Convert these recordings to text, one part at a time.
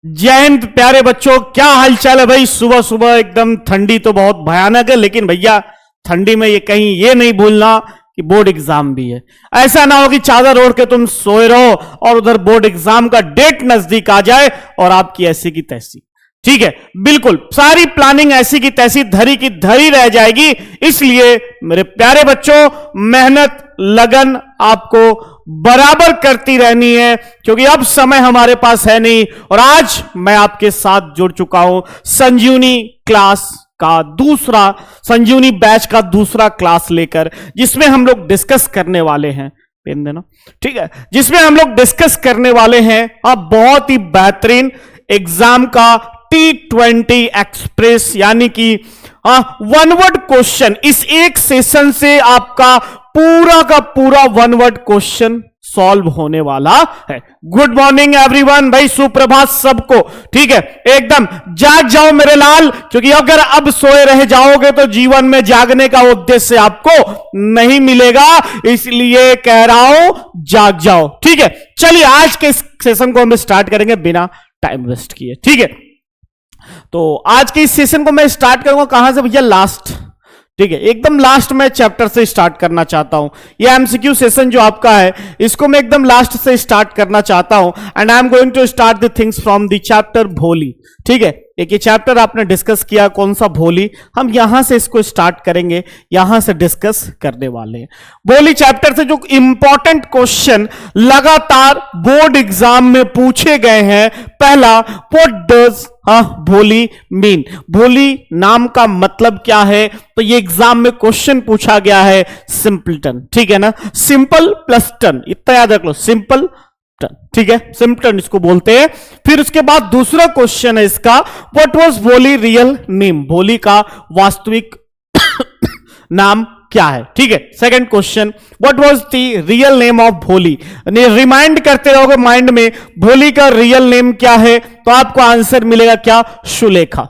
जय हिंद प्यारे बच्चों, क्या हालचाल है भाई। सुबह सुबह एकदम ठंडी तो बहुत भयानक है, लेकिन भैया ठंडी में ये कहीं ये नहीं भूलना कि बोर्ड एग्जाम भी है। ऐसा ना हो कि चादर ओढ़ के तुम सोए रहो और उधर बोर्ड एग्जाम का डेट नजदीक आ जाए और आपकी ऐसी की तैसी। ठीक है, बिल्कुल सारी प्लानिंग ऐसी की तैसी धरी की धरी रह जाएगी। इसलिए मेरे प्यारे बच्चों, मेहनत लगन आपको बराबर करती रहनी है, क्योंकि अब समय हमारे पास है नहीं। और आज मैं आपके साथ जुड़ चुका हूं संजीवनी क्लास का दूसरा, संजीवनी बैच का दूसरा क्लास लेकर, जिसमें हम लोग डिस्कस करने वाले हैं, पेन देना, ठीक है, जिसमें हम लोग डिस्कस करने वाले हैं अब बहुत ही बेहतरीन एग्जाम का T20 एक्सप्रेस, यानी कि वन वर्ड क्वेश्चन। इस एक सेशन से आपका पूरा का पूरा वन वर्ड क्वेश्चन सॉल्व होने वाला है। गुड मॉर्निंग एवरीवन, भाई सुप्रभात सबको। ठीक है, एकदम जाग जाओ मेरे लाल, क्योंकि अगर अब सोए रह जाओगे तो जीवन में जागने का उद्देश्य आपको नहीं मिलेगा, इसलिए कह रहा हूं जाग जाओ। ठीक है, चलिए आज के इस सेशन को हम स्टार्ट करेंगे बिना टाइम वेस्ट किए। ठीक है, तो आज के इस सेशन को मैं स्टार्ट करूंगा कहां से भैया, लास्ट। ठीक है, एकदम लास्ट में चैप्टर से स्टार्ट करना चाहता हूं। ये एमसीक्यू सेशन जो आपका है, इसको मैं एकदम लास्ट से स्टार्ट करना चाहता हूं। And I am going to start the things from the chapter Bholi. ठीक है, एक ये चैप्टर आपने डिस्कस किया, कौन सा भोली, हम यहां से इसको स्टार्ट करेंगे, यहां से डिस्कस करने वाले हैं। भोली चैप्टर से जो इंपॉर्टेंट क्वेश्चन लगातार बोर्ड एग्जाम में पूछे गए हैं। पहला, व्हाट डज भोली मीन, भोली नाम का मतलब क्या है, तो ये एग्जाम में क्वेश्चन पूछा गया है। सिंपलटन, ठीक है ना, सिंपल प्लस टन, इतना याद रख लो, सिंपल टन। ठीक है, सिंपटन इसको बोलते हैं। फिर उसके बाद दूसरा क्वेश्चन है इसका, व्हाट वाज भोली रियल नेम, भोली का वास्तविक नाम क्या है। ठीक है, second question, what was the real name of भोली। रिमाइंड करते रहोगे माइंड में, भोली का रियल नेम क्या है, तो आपको आंसर मिलेगा क्या, Sulekha.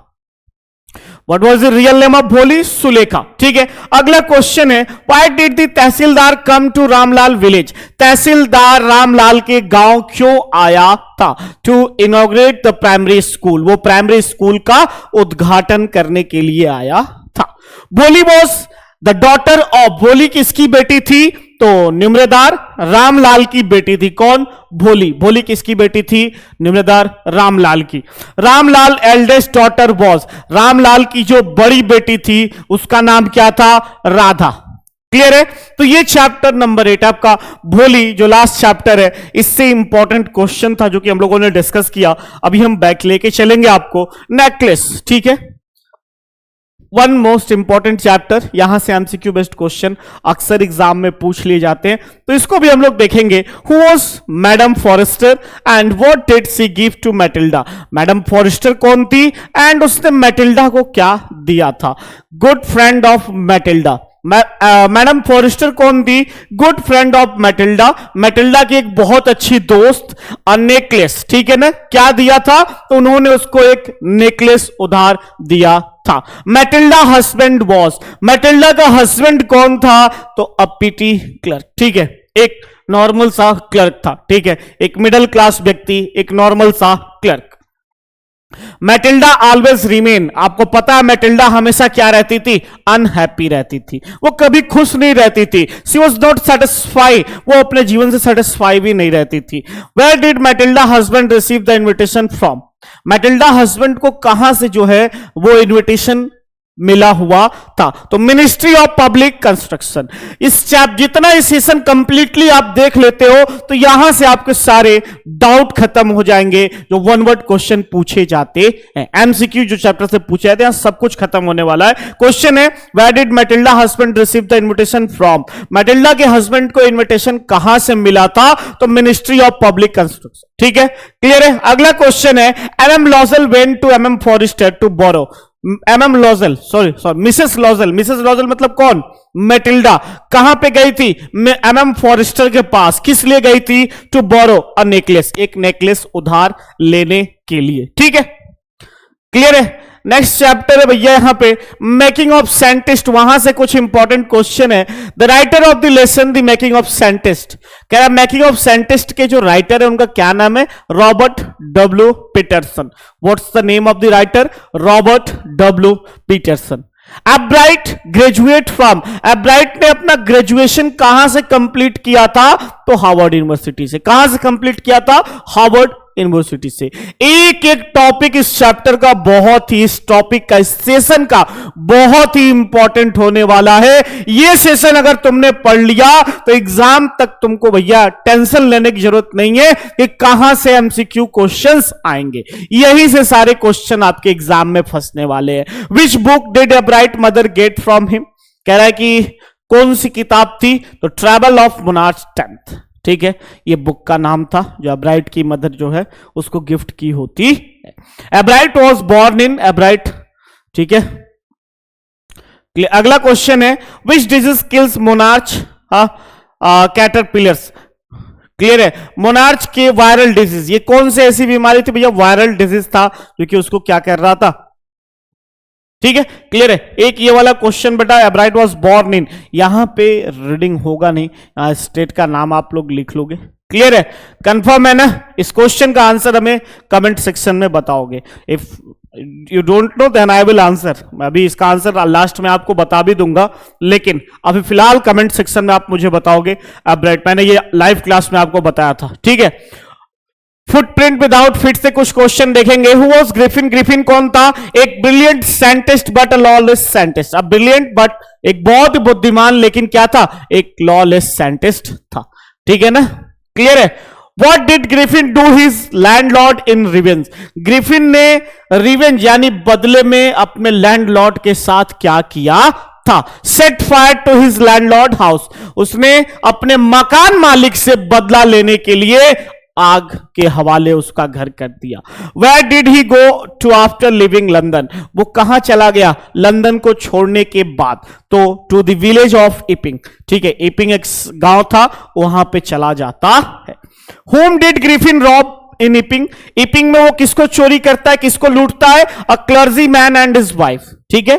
What was the real name of भोली, सुलेखा। ठीक है, अगला क्वेश्चन है, why did the tehsildar come to Ramlal village, tehsildar Ramlal के गांव क्यों आया था, to inaugurate the primary school, वो प्राइमरी स्कूल का उद्घाटन करने के लिए आया था। भोली was the daughter of, भोली किसकी बेटी थी, तो निम्रदार रामलाल की बेटी थी। कौन, भोली, भोली किसकी बेटी थी, निम्रदार रामलाल की। Ramlal eldest daughter was, Ramlal की जो बड़ी बेटी थी उसका नाम क्या था, राधा। क्लियर है, तो ये चैप्टर नंबर 8 आपका भोली जो लास्ट चैप्टर है, इससे इंपॉर्टेंट क्वेश्चन था जो कि हम लोगों ने डिस्कस किया। अभी हम बैक लेके चलेंगे आपको नेकलेस। ठीक है, वन मोस्ट इंपॉर्टेंट चैप्टर, यहां से एमसीक्यू बेस्ड क्वेश्चन अक्सर एग्जाम में पूछ लिए जाते हैं, तो इसको भी हम लोग देखेंगे। Who was madam Forrester and what did she give to Matilda, madam Forrester कौन थी एंड उसने मैटिल्डा को क्या दिया था। Good friend of Matilda, madam Forrester कौन थी, good friend of Matilda, Matilda की एक बहुत अच्छी दोस्त। नेकलेस, ठीक है ना, क्या दिया था, तो उन्होंने उसको एक नेकलेस उधार दिया था। मैटिल्डा हस्बैंड वॉज, मैटिल्डा का हस्बैंड कौन था, तो अपीटी क्लर्क। ठीक है, एक नॉर्मल सा क्लर्क था। ठीक है, एक मिडिल क्लास व्यक्ति, एक नॉर्मल सा क्लर्क। मैटिल्डा ऑलवेज रिमेन, आपको पता है मैटिल्डा हमेशा क्या रहती थी, अनहैप्पी रहती थी, वो कभी खुश नहीं रहती थी। शी वॉज नॉट सेटिस्फाई, वो अपने जीवन से सेटिस्फाई भी नहीं रहती थी। Where did Matilda husband receive the invitation from, Matilda husband को कहां से जो है वो इन्विटेशन मिला हुआ था, तो मिनिस्ट्री ऑफ पब्लिक कंस्ट्रक्शन। इस जितना इस सेशन कंप्लीटली आप देख लेते हो तो यहां से आपके सारे डाउट खत्म हो जाएंगे जो वन वर्ड क्वेश्चन पूछे जाते हैं। एमसीक्यू जो चैप्टर से पूछे जाते हैं सब कुछ खत्म होने वाला है। क्वेश्चन है, where did Matilda husband receive the invitation from, Matilda के हस्बैंड को इन्विटेशन कहां से मिला था, तो मिनिस्ट्री ऑफ पब्लिक कंस्ट्रक्शन। ठीक है, क्लियर है। अगला क्वेश्चन है, M Loisel went to M Forestier to borrow, M Loisel sorry Mrs Loisel, Mrs Loisel मतलब कौन, मैटिल्डा कहां पे गई थी, एम फॉरेस्टर के पास, किस लिए गई थी, टू बोरो अ नेकलेस, एक नेकलेस उधार लेने के लिए। ठीक है, क्लियर है। नेक्स्ट चैप्टर है भैया यहां पे मेकिंग ऑफ साइंटिस्ट, वहां से कुछ इंपॉर्टेंट क्वेश्चन है। The writer of the lesson the making of scientist, कह रहा मेकिंग ऑफ साइंटिस्ट के जो राइटर है उनका क्या नाम है? Robert W Peterson. What's the name of the writer? Robert W Peterson. Ebright graduate from, Ebright ने अपना ग्रेजुएशन कहां से कंप्लीट किया था? तो हार्वर्ड यूनिवर्सिटी से। कहां से कंप्लीट किया था? हार्वर्ड यूनिवर्सिटी से। एक एक टॉपिक इस चैप्टर का बहुत ही, इस टॉपिक का, इस सेशन का बहुत ही इंपॉर्टेंट होने वाला है। ये सेशन अगर तुमने पढ़ लिया तो एग्जाम तक तुमको भैया टेंशन लेने की जरूरत नहीं है कि कहां से एमसीक्यू क्वेश्चंस आएंगे। यही से सारे क्वेश्चन आपके एग्जाम में फंसने वाले हैं। Which book did एब्राइट mother get from him, कह रहा है कि कौन सी किताब थी? तो ट्रैवल ऑफ मोनार्च 10th, ठीक है, ये बुक का नाम था जो एब्राइट की मदर जो है उसको गिफ्ट की होती है। एब्राइट वॉज बॉर्न इन एब्राइट, ठीक है। अगला क्वेश्चन है which disease kills monarch caterpillars, clear है। मोनार्च के वायरल डिजीज, ये कौन सी ऐसी बीमारी थी भैया? वायरल डिजीज था जो कि उसको क्या कर रहा था, ठीक है, क्लियर है। एक ये वाला क्वेश्चन बेटा, एब्राइट वाज बोर्न इन, यहां पे रीडिंग होगा नहीं, स्टेट का नाम आप लोग लिख लोगे, क्लियर है, कंफर्म है ना। इस क्वेश्चन का आंसर हमें कमेंट सेक्शन में बताओगे। If you don't know then I will answer, अभी इसका आंसर लास्ट में आपको बता भी दूंगा, लेकिन अभी फिलहाल कमेंट सेक्शन में आप मुझे बताओगे एब्राइट। मैंने ये लाइव क्लास में आपको बताया था, ठीक है। फुटप्रिंट विदाउट फिट से कुछ क्वेश्चन देखेंगे। हु वाज ग्रिफिन, ग्रिफिन कौन था? एक brilliant scientist but a lawless scientist. अब ब्रिलियंट बट एक बहुत ही बुद्धिमान, लेकिन क्या था? एक लॉलेस साइंटिस्ट था, ठीक है ना, क्लियर है। What did Griffin do his landlord in revenge, Griffin ने रिवेंज यानी बदले में अपने लैंडलॉर्ड के साथ क्या किया था? Set fire to his landlord house, उसने अपने मकान मालिक से बदला लेने के लिए आग के हवाले उसका घर कर दिया। Where did he go to after leaving London, वो कहां चला गया लंदन को छोड़ने के बाद? तो टू द विलेज ऑफ इपिंग, ठीक है, इपिंग एक गांव था, वहां पे चला जाता है। Whom did Griffin rob in इपिंग, इपिंग में वो किसको चोरी करता है, किसको लूटता है? A clergyman and his wife, ठीक है,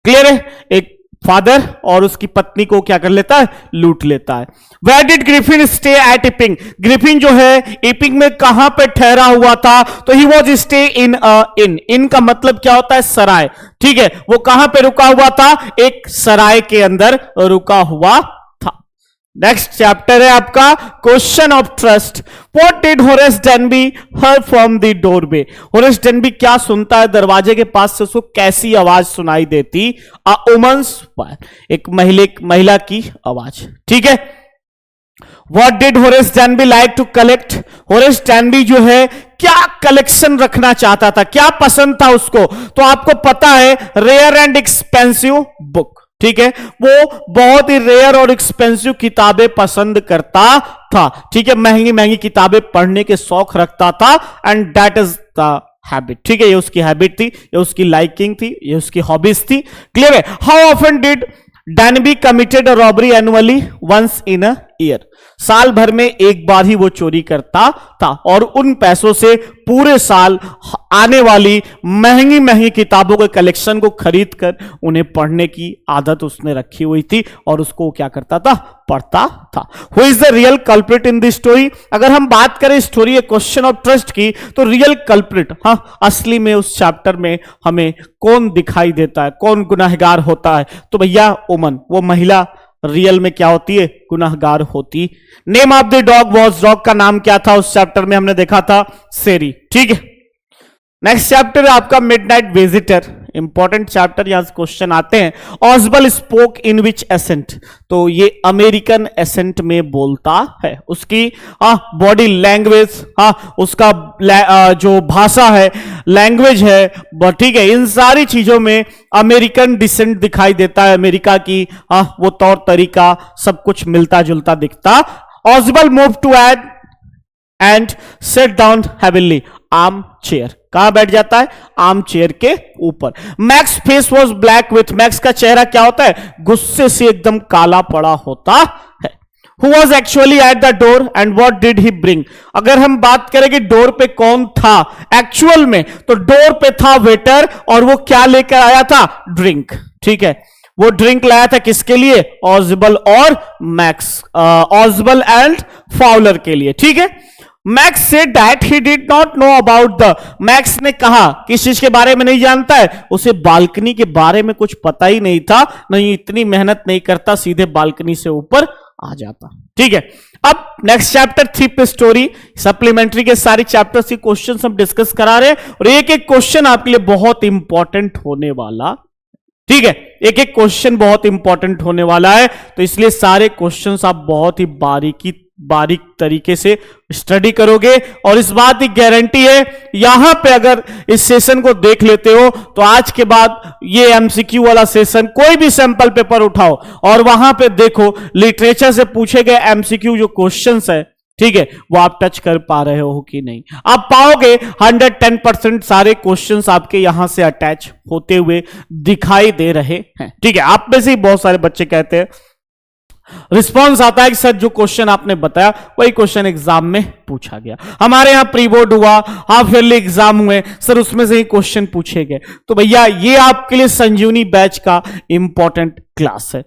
क्लियर है, एक फादर और उसकी पत्नी को क्या कर लेता है? लूट लेता है। Where did Griffin stay at Iping, Griffin जो है इपिंग में कहां पे ठहरा हुआ था? तो ही वॉज स्टे इन अ इन, इन का मतलब क्या होता है? सराय, ठीक है, वो कहां पे रुका हुआ था? एक सराय के अंदर रुका हुआ था। नेक्स्ट चैप्टर है आपका question of trust. What did Horace Denby her from the doorway, Horace Denby क्या सुनता है दरवाजे के पास से? उसको कैसी आवाज सुनाई देती? अ वुमन्स, एक महिला की आवाज, ठीक है। What did Horace Danby like to collect, Horace Danby जो है क्या कलेक्शन रखना चाहता था, क्या पसंद था उसको? तो आपको पता है रेयर एंड एक्सपेंसिव बुक, ठीक है, वो बहुत ही रेयर और एक्सपेंसिव किताबें पसंद करता था, ठीक है, महंगी महंगी किताबें पढ़ने के शौक रखता था, and that is the habit, ठीक है, ये उसकी हैबिट थी, ये उसकी लाइकिंग थी, ये उसकी हॉबीज थी, क्लियर है। How often did Danby committed robbery annually? Once in a year, साल भर में एक बार ही वो चोरी करता था, और उन पैसों से पूरे साल आने वाली महंगी महंगी किताबों के कलेक्शन को खरीद कर उन्हें पढ़ने की आदत उसने रखी हुई थी, और उसको क्या करता था? पढ़ता था। Who is the real culprit in this story, अगर हम बात करें स्टोरी क्वेश्चन ऑफ ट्रस्ट की, तो रियल कल्प्रिट, हाँ, असली में उस चैप्टर में हमें कौन दिखाई देता है, कौन गुनहगार होता है? तो भैया वुमन, वो महिला रियल में क्या होती है? गुनहगार होती। Name of the dog was, dog का नाम क्या था? उस चैप्टर में हमने देखा था सेरी, ठीक है। नेक्स्ट चैप्टर है आपका मिडनाइट विजिटर, इंपॉर्टेंट चैप्टर, यहां से क्वेश्चन आते हैं। ऑस्बल स्पोक इन विच एसेंट, तो ये अमेरिकन एसेंट में बोलता है, उसकी बॉडी लैंग्वेज, उसका जो भाषा है, लैंग्वेज है, ठीक है, इन सारी चीजों में अमेरिकन डिसेंट दिखाई देता है, अमेरिका की वो तौर तरीका सब कुछ मिलता जुलता दिखता। Ausable move to and sat down heavily, armchair, कहां बैठ जाता है? आर्म चेयर के ऊपर। Max face was black with, Max का चेहरा क्या होता है? गुस्से से एकदम काला पड़ा होता है। Who was actually at the door and what did he bring? अगर हम बात करें कि डोर पे कौन था एक्चुअल में, तो डोर पे था वेटर, और वो क्या लेकर आया था? ड्रिंक। ठीक है, वो ड्रिंक लाया था किसके लिए? ऑजबल और मैक्स, ऑजबल एंड फाउलर के लिए। ठीक है, max said that he did not know about the, max ने कहा किस चीज के बारे में नहीं जानता है? उसे बालकनी के बारे में कुछ पता ही नहीं था, नहीं इतनी मेहनत नहीं करता, सीधे बालकनी से ऊपर आ जाता। ठीक है, अब नेक्स्ट चैप्टर थिप स्टोरी, सप्लीमेंट्री के सारे चैप्टर्स के क्वेश्चन हम डिस्कस करा रहे हैं, और एक एक क्वेश्चन आपके लिए बहुत इंपॉर्टेंट होने वाला। ठीक है, एक एक क्वेश्चन बहुत इंपॉर्टेंट होने वाला है, तो इसलिए सारे क्वेश्चंस आप बहुत ही बारीक तरीके से स्टडी करोगे, और इस बात की गारंटी है, यहां पे अगर इस सेशन को देख लेते हो तो आज के बाद ये एमसीक्यू वाला सेशन, कोई भी सैंपल पेपर उठाओ और वहां पे देखो लिटरेचर से पूछे गए एमसीक्यू जो क्वेश्चंस है, ठीक है, वो आप टच कर पा रहे हो कि नहीं। आप पाओगे 110% सारे क्वेश्चंस आपके यहां से अटैच होते हुए दिखाई दे रहे हैं। ठीक है, आप में से ही बहुत सारे बच्चे कहते हैं, रिस्पॉन्स आता है कि सर जो क्वेश्चन आपने बताया वही क्वेश्चन एग्जाम में पूछा गया। हमारे यहां प्री बोर्ड हुआ, हाफ ईयरली एग्जाम हुए, सर उसमें से ही क्वेश्चन पूछे गए। तो भैया ये आपके लिए संजीवनी बैच का इंपॉर्टेंट क्लास है।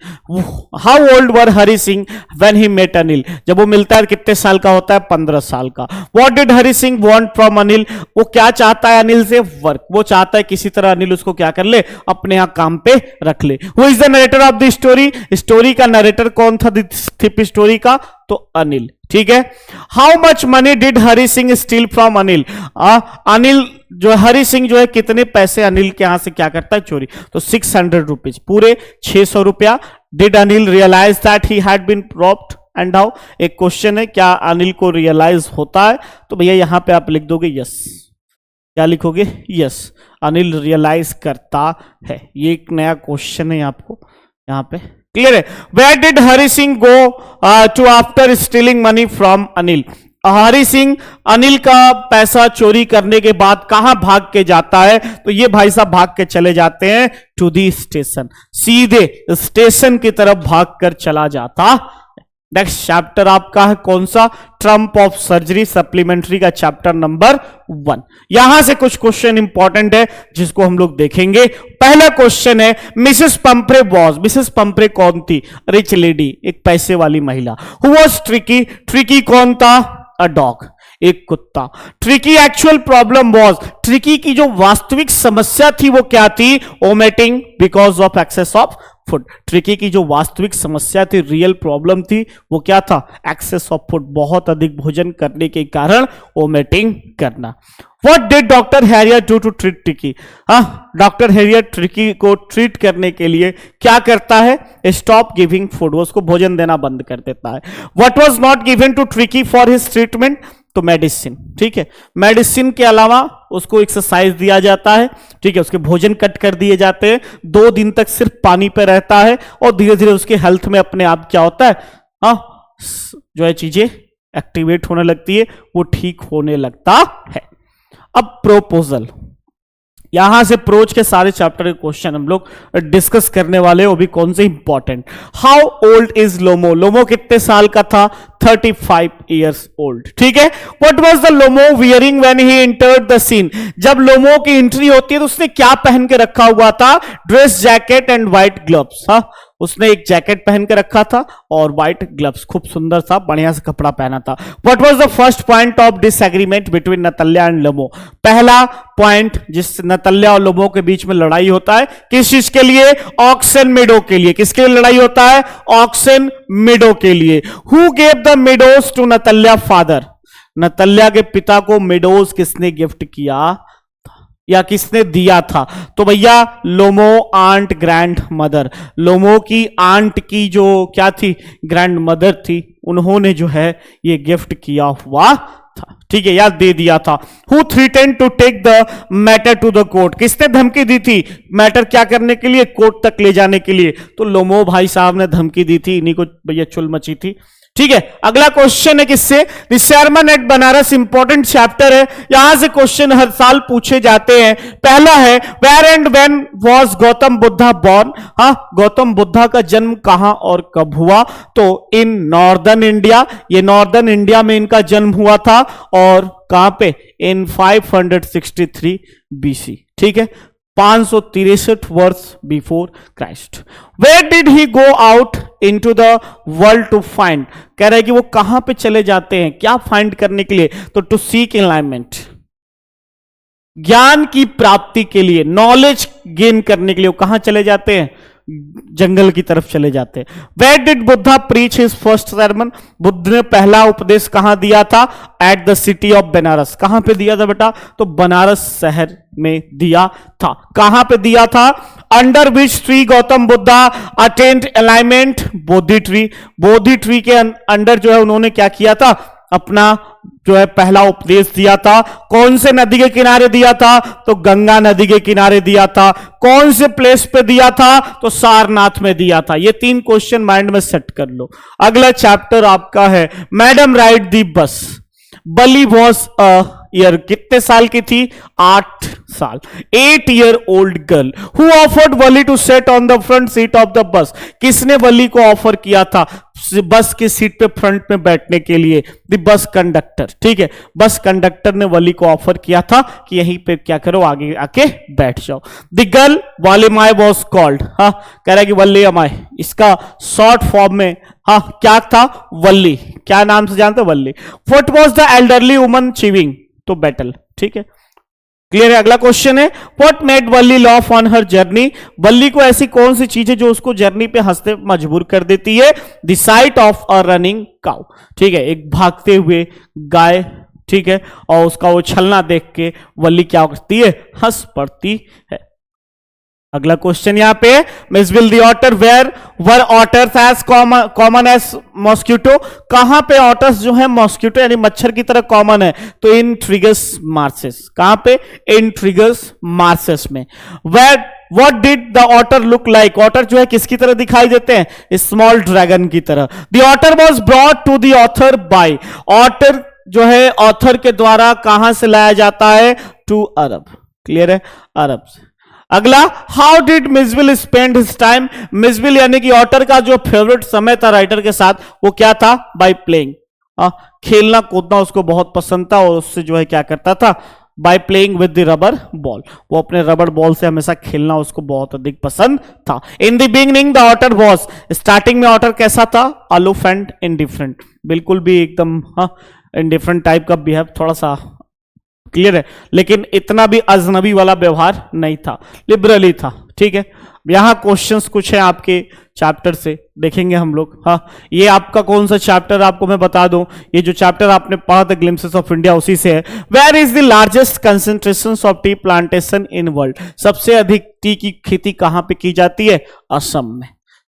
How old were Hari Singh when he met Anil, जब वो मिलता है कितने साल का होता है? 15 साल का। What did Hari Singh want from Anil, वो क्या चाहता है अनिल से? वर्क। वो चाहता है किसी तरह अनिल उसको क्या कर ले? अपने यहां काम पे रख ले। Who is the narrator of the story, story का नरेटर कौन था थिप स्टोरी का? तो अनिल। ठीक है, how much money did Hari Singh steel from Anil, Anil जो हरि सिंह जो है कितने पैसे अनिल के यहां से क्या करता है? चोरी। तो 600 रुपीज, पूरे 600 रुपया। Did Anil realise that he had been robbed and how, एक क्वेश्चन है, क्या अनिल को रियलाइज होता है? तो भैया यहां पे आप लिख दोगे यस। क्या लिखोगे? यस, अनिल रियलाइज करता है। ये एक नया क्वेश्चन है आपको यहां पे, क्लियर है। Where did Hari Singh go to after stealing money from Anil, Hari Singh Anil का पैसा चोरी करने के बाद कहां भाग के जाता है? तो ये भाई साहब भाग के चले जाते हैं टू दी स्टेशन, सीधे स्टेशन की तरफ भाग कर चला जाता। नेक्स्ट चैप्टर आपका है कौन सा? ट्रम्प ऑफ सर्जरी, सप्लीमेंट्री का चैप्टर नंबर 1। यहां से कुछ क्वेश्चन इंपॉर्टेंट है जिसको हम लोग देखेंगे। पहला क्वेश्चन है, मिसेस पंपरे वॉज, मिसेस पंपरे कौन थी? रिच लेडी, एक पैसे वाली महिला। हु वॉज ट्रिकी, ट्रिकी कौन था? अ डॉग, एक कुत्ता। Tricki actual problem was, Tricki की जो वास्तविक समस्या थी वो क्या थी? Omitting because of excess of food. Tricki की जो वास्तविक समस्या थी, रियल प्रॉब्लम थी, वो क्या था? एक्सेस ऑफ फूड, बहुत अधिक भोजन करने के कारण ओमिटिंग करना। What did doctor Herriot do to treat Tricki, doctor Herriot Tricki को ट्रीट करने के लिए क्या करता है? स्टॉप गिविंग फूड, वो उसको भोजन देना बंद कर देता है। What was not given to Tricki for his treatment, तो मेडिसिन। ठीक है, मेडिसिन के अलावा उसको एक्सरसाइज दिया जाता है, ठीक है, उसके भोजन कट कर दिए जाते हैं, 2 दिन तक सिर्फ पानी पे रहता है, और धीरे धीरे उसके हेल्थ में अपने आप क्या होता है, जो है चीजें एक्टिवेट होने लगती है, वो ठीक होने लगता है। अब प्रोपोजल, यहां से प्रोच के सारे चैप्टर के क्वेश्चन हम लोग डिस्कस करने वाले, वो भी कौन से important. How old is Lomov, Lomov कितने साल का था? 35 इयर्स ओल्ड। ठीक है, what was the Lomov wearing when he entered the scene, जब लोमो की एंट्री होती है तो उसने क्या पहन के रखा हुआ था? Dress jacket and white gloves. उसने एक जैकेट पहन के रखा था और व्हाइट ग्लव्स, खूब सुंदर सा बढ़िया सा कपड़ा पहना था। What was the first point of disagreement between Natalya and Lomov, पहला पॉइंट जिस नतल्या और लोमो के बीच में लड़ाई होता है, किस चीज के लिए? ऑक्सन मेडो के लिए। किसके लिए लड़ाई होता है? ऑक्सन मेडो के लिए। Who gave the meadows to Natalya father, Natalya के पिता को मेडोज किसने गिफ्ट किया या किसने दिया था? तो भैया लोमो आंट ग्रैंड मदर, लोमो की आंट की जो क्या थी? ग्रैंड मदर थी, उन्होंने जो है ये गिफ्ट किया हुआ था। ठीक है, या दे दिया था। Who threatened to take the matter to the court, किसने धमकी दी थी मैटर क्या करने के लिए? कोर्ट तक ले जाने के लिए। तो लोमो भाई साहब ने धमकी दी थी, इन्हीं को भैया चुल मची थी। ठीक है। अगला क्वेश्चन है किससे, the sermon at Banaras, important chapter है, यहां से क्वेश्चन हर साल पूछे जाते हैं। पहला है where and when was Gautam Buddha born. हाँ, गौतम बुद्धा का जन्म कहां और कब हुआ, तो इन नॉर्दर्न इंडिया, ये नॉर्दर्न इंडिया में इनका जन्म हुआ था, और कहां पे, इन 563 BC, ठीक है, 563 वर्ष before Christ. Where did he go out into the world to find, कह रहा है कि वो कहां पे चले जाते हैं, क्या फाइंड करने के लिए, तो टू सीक एनलाइटमेंट, ज्ञान की प्राप्ति के लिए, नॉलेज गेन करने के लिए वो कहां चले जाते हैं, जंगल की तरफ चले जाते हैं। Where did Buddha preach his first sermon, Buddha ने पहला उपदेश कहां दिया था, at the city of Banaras, कहां पे दिया था बेटा, तो बनारस शहर में दिया था। कहां पे दिया था, under which tree Gautam Buddha attend alignment, Bodhi tree, Bodhi tree के अंडर जो है उन्होंने क्या किया था, अपना जो है पहला उपदेश दिया था। कौन से नदी के किनारे दिया था, तो गंगा नदी के किनारे दिया था। कौन से प्लेस पे दिया था, तो सारनाथ में दिया था। ये 3 क्वेश्चन माइंड में सेट कर लो। अगला चैप्टर आपका है मैडम राइड दी बस, बली वॉज अ ईयर, कितने साल की थी, 8 साल, 8 year old girl who offered Valli to set on the front seat of the bus, किसने वली को ऑफर किया था बस की सीट पे फ्रंट में बैठने के लिए, द बस कंडक्टर, ठीक है, बस कंडक्टर ने वली को ऑफर किया था कि यहीं पे क्या करो, आगे आके बैठ जाओ। The girl Valimai was called, हाँ, कह रहा है कि वल्लीमाई, इसका शॉर्ट फॉर्म में हाँ क्या था, वल्ली, क्या नाम से जानते, Valli. What was the elderly woman chewing, तो बैटल, ठीक है, क्लियर है। अगला क्वेश्चन है what made Valli laugh on her journey, Valli को ऐसी कौन सी चीज है जो उसको जर्नी पे हंसते मजबूर कर देती है, the site of a running cow, ठीक है, एक भागते हुए गाय, ठीक है, और उसका वो छलना देख के वल्ली क्या करती है, हंस पड़ती है। अगला क्वेश्चन यहां पे, Mijbil the otter where were otters as common as mosquito, कहां पे ऑटर्स जो है मॉस्किटो यानी मच्छर की तरह कॉमन है, तो इन ट्रिगस मार्सेस, कहां पे, इन ट्रिगस मार्सेस में। Where what did the otter look like, otter जो है किसकी तरह दिखाई देते हैं, स्मॉल ड्रैगन की तरह। The otter was brought to the author by, otter जो है ऑथर के द्वारा कहां से लाया जाता है, टू अरब, क्लियर है, अरब से। अगला, how did Mijbil spend his time, Mijbil यानी कि ऑटर का जो फेवरेट समय था राइटर के साथ वो क्या था, बाय प्लेइंग, खेलना कूदना उसको बहुत पसंद था, और उससे जो है क्या करता था, by playing with the rubber ball, वो अपने रबर बॉल से हमेशा खेलना उसको बहुत अधिक पसंद था। In the beginning the otter was, starting में ऑटर कैसा था, अलूफ एंड इनडिफरेंट, बिल्कुल भी एकदम इनडिफरेंट टाइप का बिहेव, थोड़ा सा, क्लियर है, लेकिन इतना भी अजनबी वाला व्यवहार नहीं था, लिबरली था, ठीक है। यहां क्वेश्चंस कुछ है आपके चैप्टर से, देखेंगे हम लोग। हाँ, ये आपका कौन सा चैप्टर आपको मैं बता दूं, ये जो चैप्टर आपने पढ़ा था ग्लिम्पसेस ऑफ इंडिया उसी से है। Where is the largest concentration of tea plantation in world, सबसे अधिक टी की खेती कहां पे की जाती है, असम में,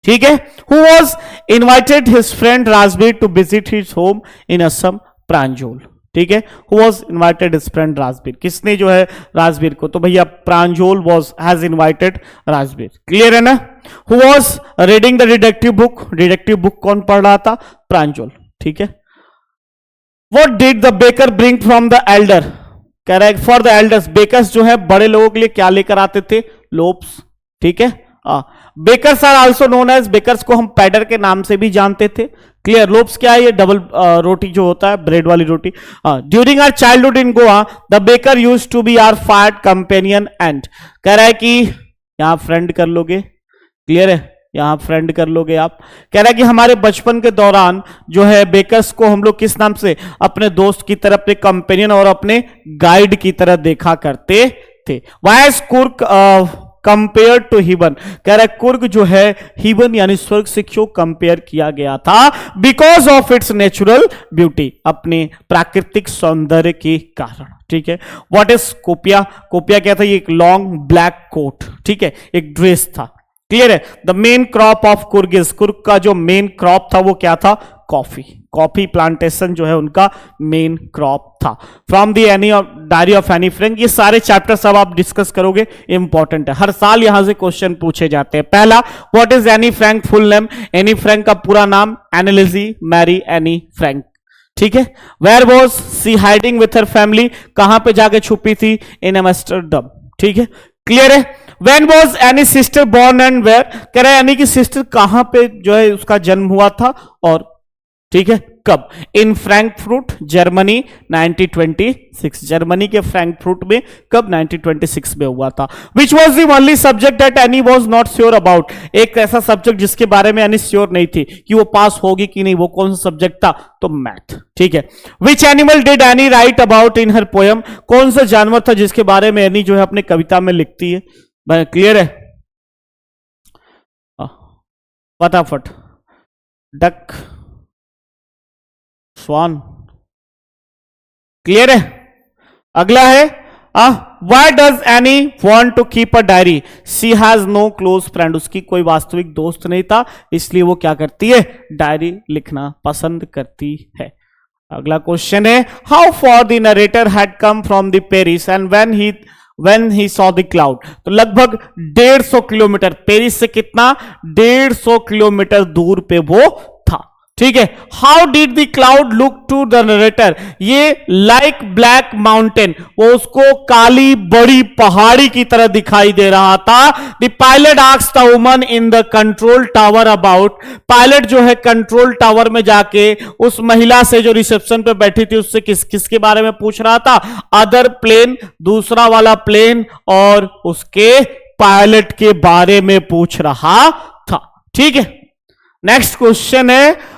ठीक है। Who was invited his friend Rajbir to visit his home in Assam, Pranjol, ठीक है। Who was invited his friend Rajbir, किसने जो है राजबीर को, तो भैया Pranjol was has invited Rajbir, clear है ना। Who was reading the deductive book, deductive book कौन पढ़ रहा था, प्रांजोल, ठीक है। What did the baker bring from the elder, कह रहा है फॉर द एल्डर्स, बेकर्स जो है बड़े लोगों के लिए क्या लेकर आते थे, लोप्स, ठीक है। Bakers are also known as, bakers को हम पैडर के नाम से भी जानते थे, क्लियर। लोप्स क्या है, ये डबल रोटी जो होता है, ब्रेड वाली रोटी। During our childhood in Goa the baker used to be our fired companion and, कह रहा है कि यहां फ्रेंड कर लोगे, क्लियर है, यहां फ्रेंड कर लोगे आप। कह रहा है कि हमारे बचपन के दौरान जो है बेकर्स को हम लोग किस नाम से, अपने दोस्त की तरह, अपने कंपेनियन और अपने गाइड की तरह देखा करते थे। वाई इज कुर्क कंपेयर टू हिबन, कह रहा है कुर्ग जो है हिबन यानी स्वर्ग से क्यों कंपेयर किया गया था, because of its natural beauty, अपने प्राकृतिक सौंदर्य के कारण, ठीक है। व्हाट इज कोपिया, कोपिया क्या था, ये एक लॉन्ग ब्लैक कोट, ठीक है, एक ड्रेस था, क्लियर है। The main crop of Coorg is, Coorg का जो मेन क्रॉप था वो क्या था, कॉफी, कॉफी प्लांटेशन जो है उनका मेन क्रॉप था। From the any of diary of Anne Frank, ये सारे चैप्टर सब आप डिस्कस करोगे, इंपॉर्टेंट है, हर साल यहां से क्वेश्चन पूछे जाते हैं। पहला, what is Anne Frank full name? Anne Frank का पूरा नाम एनालिजी मैरी एनी फ्रैंक, ठीक है। Where was she hiding with her family, कहां पे जाके छुपी थी? इन एम्स्टर्डम, ठीक है, क्लियर है। When was any sister born and where, कह रहे हैं एनी की सिस्टर कहां पे जो है उसका जन्म हुआ था और, ठीक है, कब? इन फ्रैंकफर्ट जर्मनी 1926, जर्मनी के फ्रैंकफर्ट में कब? 1926 में हुआ था। Which was the only subject that any was not sure about, एक ऐसा सब्जेक्ट जिसके बारे में एनी श्योर नहीं थी कि वो पास होगी कि नहीं, वो कौन सा सब्जेक्ट था? तो मैथ, ठीक है। Which animal did any write about in her poem, कौन सा जानवर था जिसके बारे में एनी जो है अपने कविता में लिखती है? क्लियर है, फटाफट, डक, स्वान, क्लियर है। अगला है why does Anne want to keep a diary? She has no close friend, उसकी कोई वास्तविक दोस्त नहीं था, इसलिए वो क्या करती है? डायरी लिखना पसंद करती है। अगला क्वेश्चन है how for the narrator had come from the Paris and when he saw the cloud, तो लगभग 150 किलोमीटर, पेरिस से कितना? 150 किलोमीटर दूर पे वो था, ठीक है। How did the cloud look to the narrator, ये लाइक ब्लैक माउंटेन, वो उसको काली बड़ी पहाड़ी की तरह दिखाई दे रहा था। The pilot asked the woman in the control tower about, pilot जो है कंट्रोल टावर में जाके उस महिला से जो रिसेप्शन पे बैठी थी उससे किसके बारे में पूछ रहा था? अदर प्लेन, दूसरा वाला प्लेन, और उसके पायलट के बारे में पूछ रहा था, ठीक है। नेक्स्ट क्वेश्चन है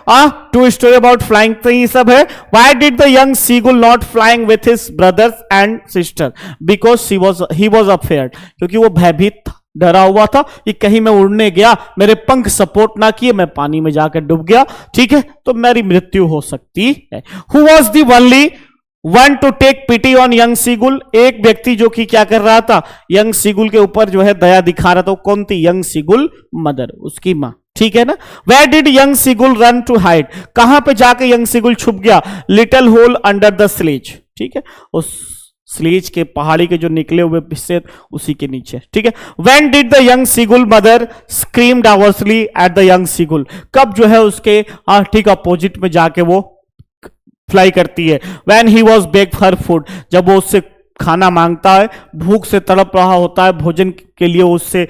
टू स्टोरी अबाउट फ्लाइंग, तो ये सब है। Why did the young seagull not flying with his brothers and sister? Because he was afraid, क्योंकि वो भयभीत था, डरा हुआ था कि कहीं मैं उड़ने गया, मेरे पंख सपोर्ट ना किए, मैं पानी में जाकर डूब गया, ठीक है, तो मेरी मृत्यु हो सकती है। Who was the only one to take pity on young seagull, एक व्यक्ति जो कि क्या कर रहा था? यंग सीगुल के ऊपर जो है दया दिखा रहा था, वो कौन थी? यंग सीगुल मदर, उसकी मां, ठीक है ना। Where did young seagull run to hide, कहां पे जाके यंग सीगुल छुप गया? Little hole under the sledge, ठीक है, उस स्लेज के पहाड़ी के जो निकले हुए हिस्से उसी के नीचे, ठीक है। When did the young seagull mother scream diversely at the young seagull, कब जो है उसके ठीक अपोजिट में जाके वो फ्लाई करती है? When he was bag for food, जब वो उससे खाना मांगता है, भूख से तड़प रहा होता है, भोजन के लिए उससे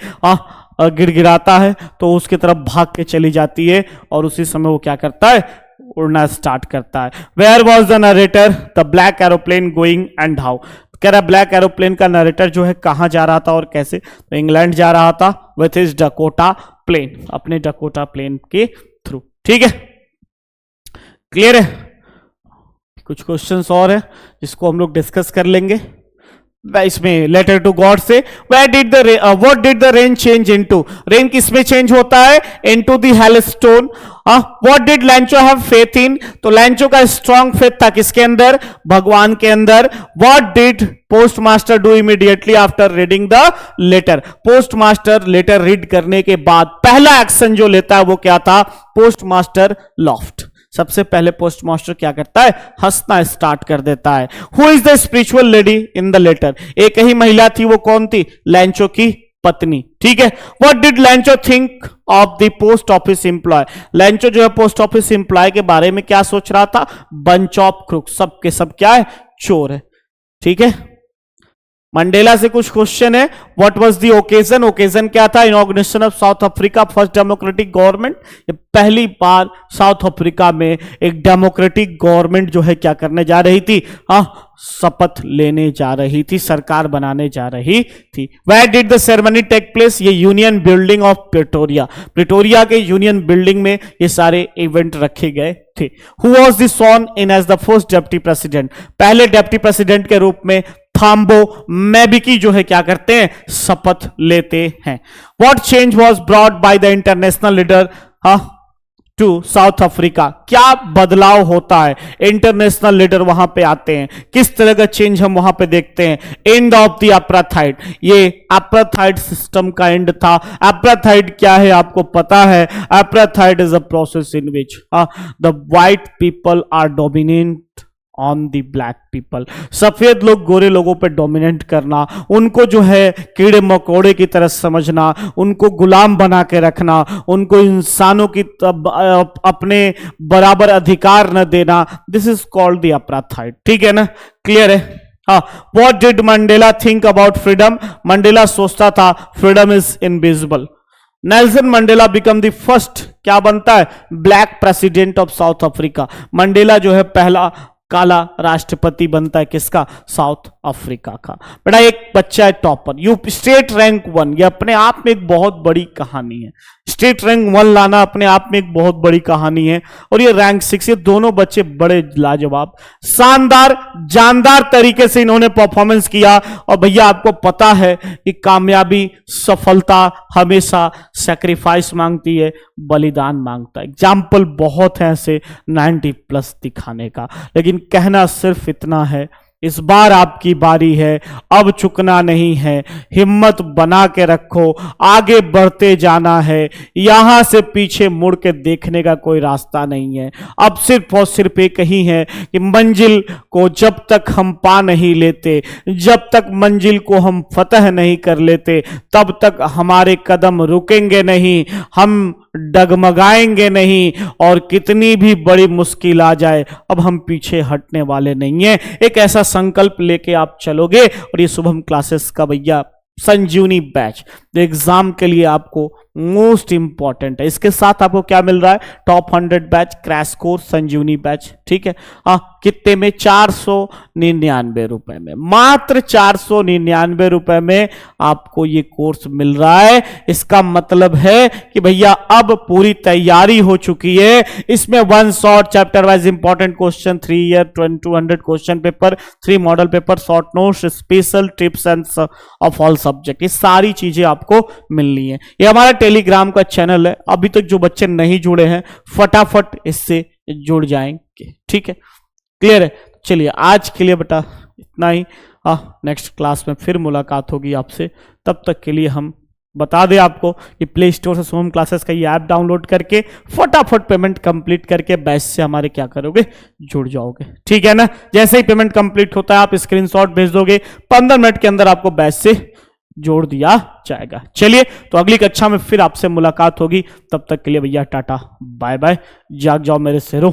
गिड़गिड़ाता है, तो उसकी तरफ भाग के चली जाती है और उसी समय वो क्या करता है? उड़ना स्टार्ट करता है। Where was the narrator the black aeroplane going and how, कह रहा ब्लैक एरोप्लेन का नरेटर जो है कहां जा रहा था और कैसे? तो इंग्लैंड जा रहा था विथ हिज डकोटा प्लेन, अपने डकोटा प्लेन के थ्रू, ठीक है, क्लियर है। कुछ क्वेश्चंस और है जिसको हम लोग डिस्कस कर लेंगे इसमें। लेटर टू गॉड से what did the rain change into, rain किसमें चेंज होता है? Into the hailstone. What did लैंचो have faith in, तो लैंचो का स्ट्रॉन्ग फेथ था किसके अंदर? भगवान के अंदर। What did post master do immediately after reading the letter, post master letter read करने के बाद पहला एक्शन जो लेता है वो क्या था? पोस्ट मास्टर लॉफ्ट, सबसे पहले पोस्ट मास्टर क्या करता है? हंसना स्टार्ट कर देता है। Who is the spiritual lady in the letter, एक ही महिला थी, वो कौन थी? लैंचो की पत्नी, ठीक है। What did Lencho think of the post office employ, Lencho जो है पोस्ट ऑफिस एम्प्लॉय के बारे में क्या सोच रहा था? बंच ऑफ क्रूक, सब के सब क्या है? चोर है, ठीक है। मंडेला से कुछ क्वेश्चन है। What was the occasion, occasion क्या था? Inauguration of south Africa first democratic government, पहली बार साउथ अफ्रीका में एक डेमोक्रेटिक गवर्नमेंट जो है क्या करने जा रही थी? शपथ लेने जा रही थी, सरकार बनाने जा रही थी। Where did the ceremony take place, ये Union Building of Pretoria, Pretoria के यूनियन बिल्डिंग में ये सारे इवेंट रखे गए थे। Who was the sworn in as the first deputy president, पहले डेप्टी प्रेसिडेंट के रूप में थाम्बो मैबिकी जो है क्या करते हैं? शपथ लेते हैं। What change was brought by the international leader, to South Africa, क्या बदलाव होता है, इंटरनेशनल लीडर वहां पे आते हैं, किस तरह का चेंज हम वहां पे देखते हैं। एंड ऑफ द अपार्थाइड, ये अपार्थाइड सिस्टम का एंड था। अपार्थाइड क्या है आपको पता है? Apartheid is a process in which the white people are dominant on the black people, सफेद लोग गोरे लोगों पे डोमिनेट करना, उनको जो है कीड़े मकोड़े की तरह समझना, उनको गुलाम बना के रखना, उनको इंसानों की अपने बराबर अधिकार न देना, this is called the apartheid. ठीक है ना, क्लियर है? हाँ, what did Mandela think about freedom? Mandela सोचता था freedom is invisible. Nelson Mandela become the first, क्या बनता है? Black president of south Africa. Mandela जो है पहला काला राष्ट्रपति बनता है, किसका? साउथ अफ्रीका का। बेटा एक बच्चा है टॉपर, यू स्टेट रैंक 1, ये अपने आप में एक बहुत बड़ी कहानी है। स्टेट रैंक 1 लाना अपने आप में एक बहुत बड़ी कहानी है। और ये रैंक 6, ये दोनों बच्चे बड़े लाजवाब, शानदार, जानदार तरीके से इन्होंने परफॉर्मेंस किया। और भैया आपको पता है कि कामयाबी, सफलता हमेशा सैक्रिफाइस मांगती है, बलिदान मांगता है। एग्जाम्पल बहुत है ऐसे 90+ दिखाने का, लेकिन कहना सिर्फ इतना है, इस बार आपकी बारी है, अब चुकना नहीं है, हिम्मत बना के रखो, आगे बढ़ते जाना है, यहां से पीछे मुड़ के देखने का कोई रास्ता नहीं है। अब सिर्फ और सिर्फ एक ही है कि मंजिल को जब तक हम पा नहीं लेते, जब तक मंजिल को हम फतह नहीं कर लेते, तब तक हमारे कदम रुकेंगे नहीं, हम डगमगाएंगे नहीं, और कितनी भी बड़ी मुश्किल आ जाए अब हम पीछे हटने वाले नहीं हैं। एक ऐसा संकल्प लेके आप चलोगे। और ये शुभम क्लासेस का भैया संजीवनी बैच जो एग्जाम के लिए आपको मोस्ट इंपॉर्टेंट है, इसके साथ आपको क्या मिल रहा है? टॉप 100 बैच, क्रैश कोर्स, संजीवनी बैच। ठीक है, हाँ, कितने में? 499 रुपए में, मात्र 499 रुपए में आपको ये कोर्स मिल रहा है। इसका मतलब है कि भैया अब पूरी तैयारी हो चुकी है। इसमें 1 short chapter wise important question, 3 year 200 question paper, 3 model paper, short notes, special tips end of all subject, ये सारी चीजें आपको मिलनी है। ये हमारा टेलीग्राम का चैनल है, अभी तक जो बच्चे नहीं जुड़े हैं फटाफट इससे जुड़ जाएंगे। ठीक है, क्लियर है? चलिए आज के लिए बेटा इतना ही। नेक्स्ट क्लास में फिर मुलाकात होगी आपसे, तब तक के लिए हम बता दें आपको कि प्ले स्टोर से शुभम क्लासेस का ये ऐप डाउनलोड करके फटाफट पेमेंट कंप्लीट करके बैच से हमारे क्या करोगे? जुड़ जाओगे। ठीक है ना? जैसे ही पेमेंट कंप्लीट होता है आप स्क्रीनशॉट भेज दोगे, 15 मिनट के अंदर आपको बैच से जोड़ दिया जाएगा। चलिए, तो अगली कक्षा में फिर आपसे मुलाकात होगी, तब तक के लिए भैया टाटा बाय बाय, जाग जाओ मेरे शेरों।